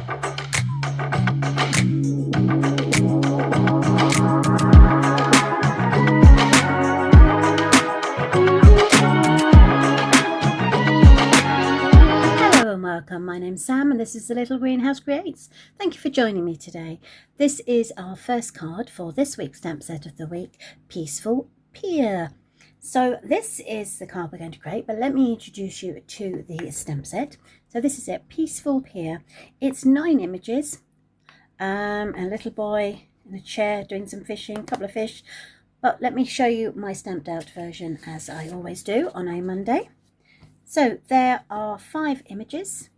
Welcome, my name's Sam and this is the Little Greenhouse Creates. Thank you for joining me today. This is our first card for this week's stamp set of the week, Peaceful Pier. So this is the card we're going to create, but let me introduce you to the stamp set. So this is it, Peaceful Pier. It's 9 images, a little boy in a chair doing some fishing, a couple of fish. But let me show you my stamped out version as I always do on a Monday. So there are 5 images.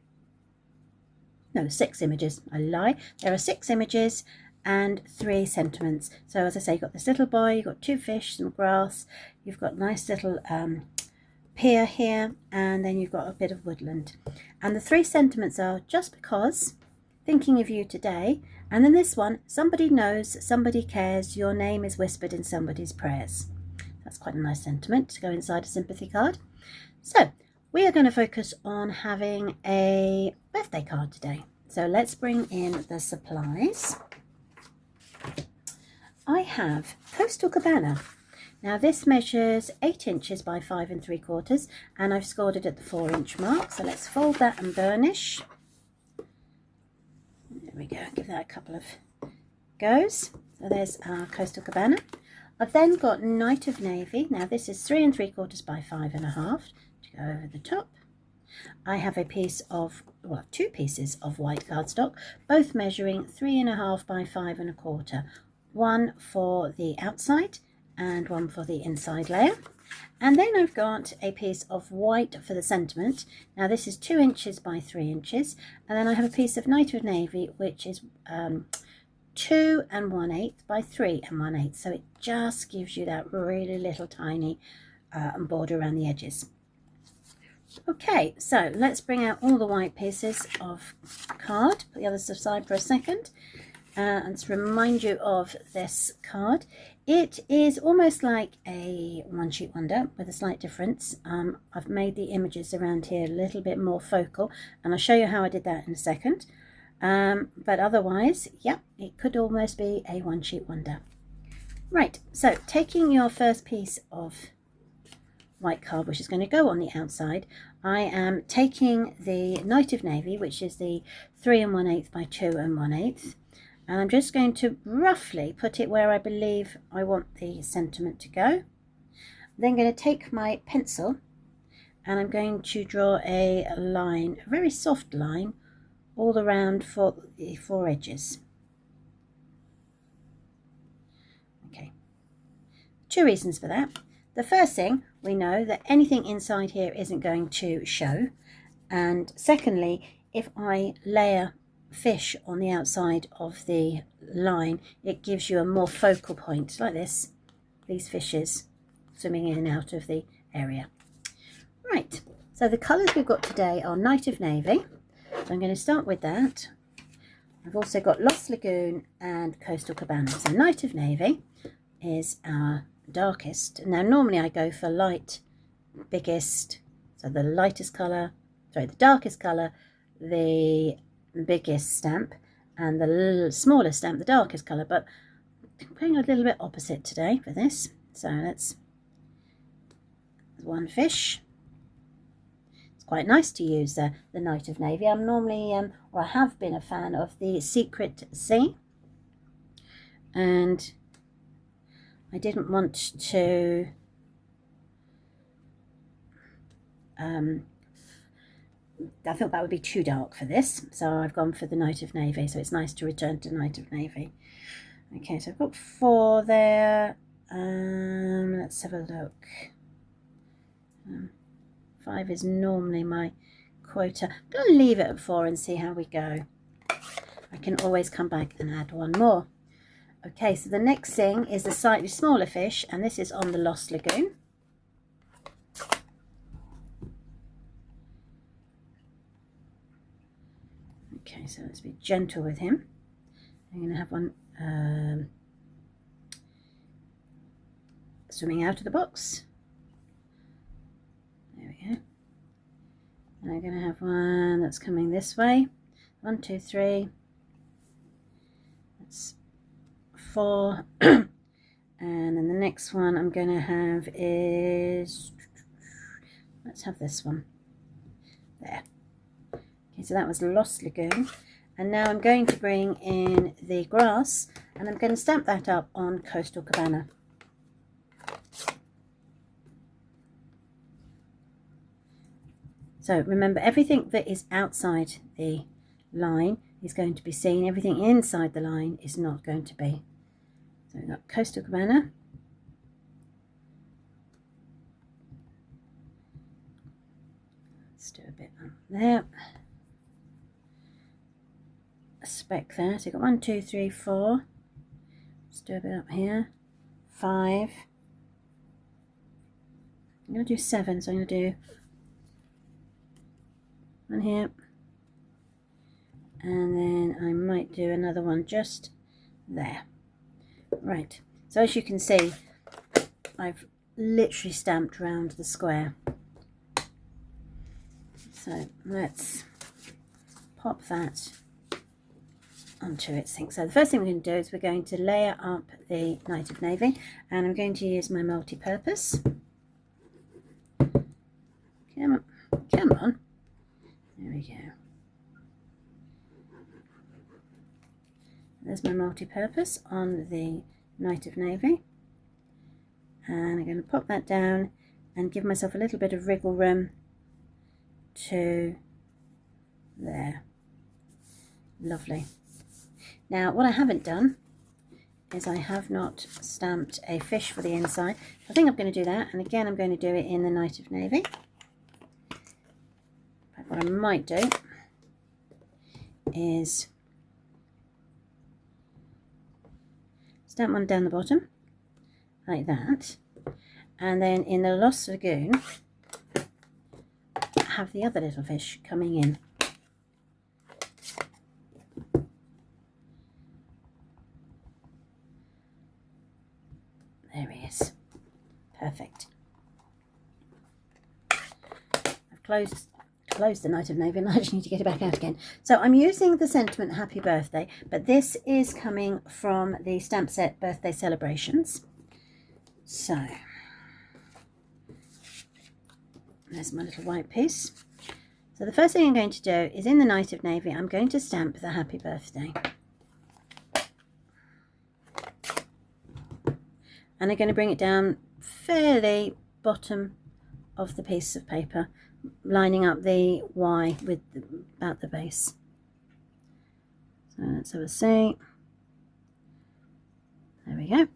No, 6 images. I lie. There are 6 images and 3 sentiments. So as I say, you've got this little boy, you've got 2 fish, some grass, you've got a nice little pier here, and then you've got a bit of woodland. And the 3 sentiments are just because, thinking of you today, and then this one, somebody knows, somebody cares, your name is whispered in somebody's prayers. That's quite a nice sentiment to go inside a sympathy card. So we are going to focus on having a birthday card today. So let's bring in the supplies. I have Coastal Cabana. Now this measures 8 inches by 5 3/4, and I've scored it at the 4-inch mark. So let's fold that and burnish. There we go, give that a couple of goes. So there's our Coastal Cabana. I've then got Night of Navy. Now this is 3 3/4 by 5 1/2. Go over the top. I have a piece of, well, 2 pieces of white cardstock, both measuring 3 1/2 by 5 1/4. One for the outside and one for the inside layer. And then I've got a piece of white for the sentiment. Now this is 2 inches by 3 inches. And then I have a piece of Night of Navy, which is 2 1/8 by 3 1/8. So it just gives you that really little tiny border around the edges. Okay, so let's bring out all the white pieces of card, put the others aside for a second, and to remind you of this card. It is almost like a one-sheet wonder with a slight difference. I've made the images around here a little bit more focal, and I'll show you how I did that in a second. But otherwise, yeah, it could almost be a one-sheet wonder. Right, so taking your first piece of white card, which is going to go on the outside, I am taking the Night of Navy, which is the 3 1/8 by 2 1/8, and I'm just going to roughly put it where I believe I want the sentiment to go. I'm then going to take my pencil and I'm going to draw a line, a very soft line, all around for the 4 edges. Okay, 2 reasons for that. The first thing, we know that anything inside here isn't going to show. And secondly, if I layer fish on the outside of the line, it gives you a more focal point, like this, these fishes swimming in and out of the area. Right, so the colours we've got today are Night of Navy. So I'm going to start with that. I've also got Lost Lagoon and Coastal Cabana. So Night of Navy is our darkest. Now normally I go for light, biggest, so the lightest colour, sorry, the darkest colour, the biggest stamp, and the smallest stamp, the darkest colour, but I'm going a little bit opposite today for this. So that's one fish. It's quite nice to use the Night of Navy. I'm normally, or I have been a fan of the Secret Sea, and I didn't want to I thought that would be too dark for this, so I've gone for the Night of Navy. So it's nice to return to Night of Navy. Okay, so I've got 4 there. Let's have a look. 5 is normally my quota. I'm going to leave it at 4 and see how we go. I can always come back and add 1 more. Okay, so the next thing is a slightly smaller fish, and this is on the Lost Lagoon. Okay, so let's be gentle with him. I'm going to have one swimming out of the box. There we go. And I'm going to have one that's coming this way. 1, 2, 3. That's 4. And then the next one I'm going to have is, let's have this one. There. Okay, so that was Lost Lagoon. And now I'm going to bring in the grass and I'm going to stamp that up on Coastal Cabana. So remember, everything that is outside the line is going to be seen. Everything inside the line is not going to be. So we've got Coastal Cabana. Let's do a bit up there. A speck there. So you've got 1, 2, 3, 4. Let's do a bit up here. 5. I'm going to do 7, so I'm going to do one here. And then I might do another one just there. Right, so as you can see, I've literally stamped round the square. So let's pop that onto its thing. So the first thing we're going to do is we're going to layer up the Night of Navy, and I'm going to use my multi-purpose. Come on, come on. There we go. There's my multi-purpose on the Night of Navy. And I'm going to pop that down and give myself a little bit of wriggle room to there. Lovely. Now what I haven't done is I have not stamped a fish for the inside. I think I'm going to do that, and again I'm going to do it in the Night of Navy. But what I might do is stamp one down the bottom like that, and then in the Lost Lagoon have the other little fish coming in. There he is. Perfect. I've closed the Night of Navy and I just need to get it back out again. So I'm using the sentiment Happy Birthday, but this is coming from the stamp set Birthday Celebrations. So there's my little white piece. So the first thing I'm going to do is in the Night of Navy, I'm going to stamp the Happy Birthday. And I'm going to bring it down fairly bottom of the piece of paper, lining up the Y with about the base. So let's have a see. There we go.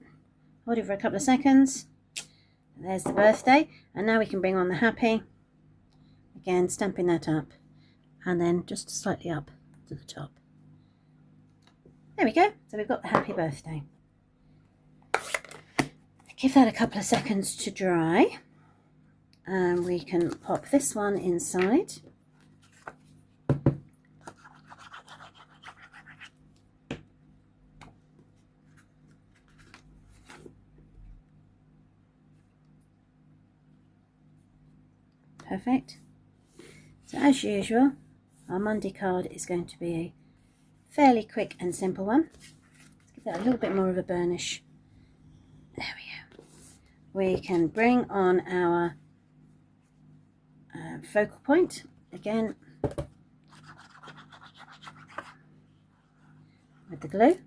Hold it for a couple of seconds. There's the birthday, and now we can bring on the happy. Again, stamping that up, and then just slightly up to the top. There we go. So we've got the Happy Birthday. Give that a couple of seconds to dry, and we can pop this one inside. Perfect. So as usual, our Monday card is going to be a fairly quick and simple one. Let's give that a little bit more of a burnish. There we go. We can bring on our focal point again with the glue.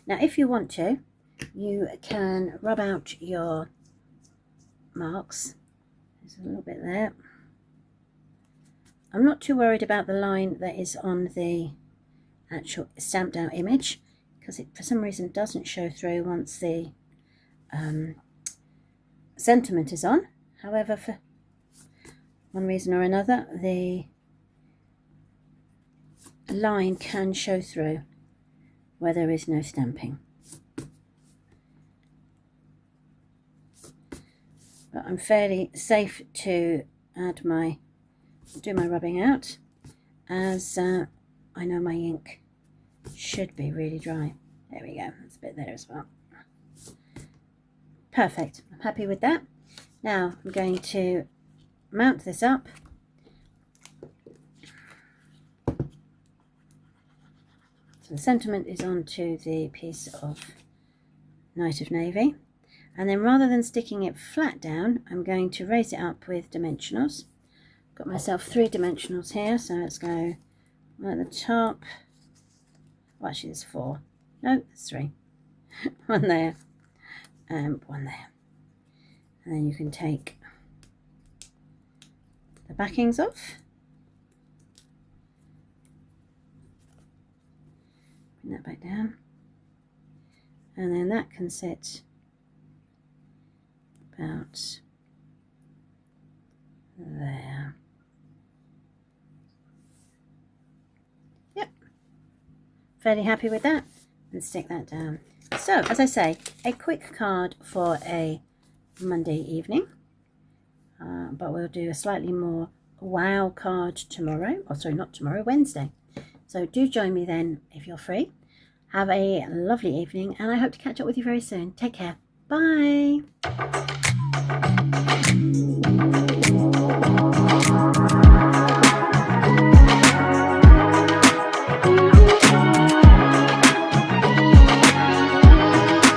Now if you want to, you can rub out your marks. There's a little bit there. I'm not too worried about the line that is on the actual stamped out image, because it for some reason doesn't show through once the sentiment is on. However, for one reason or another, the line can show through where there is no stamping. But I'm fairly safe to do my rubbing out, as I know my ink should be really dry. There we go, that's a bit there as well. Perfect. I'm happy with that. Now I'm going to mount this up. So the sentiment is onto the piece of Night of Navy. And then rather than sticking it flat down, I'm going to raise it up with dimensionals. Got myself 3 dimensionals here, so let's go at the top. Well, actually there's 4. No, there's 3. One there and one there. And then you can take the backings off. Bring that back down. And then that can sit about there. Yep. Fairly happy with that. And stick that down. So, as I say, a quick card for a Monday evening. But we'll do a slightly more wow card tomorrow. Oh, sorry, not tomorrow, Wednesday. So do join me then if you're free. Have a lovely evening, and I hope to catch up with you very soon. Take care. Bye.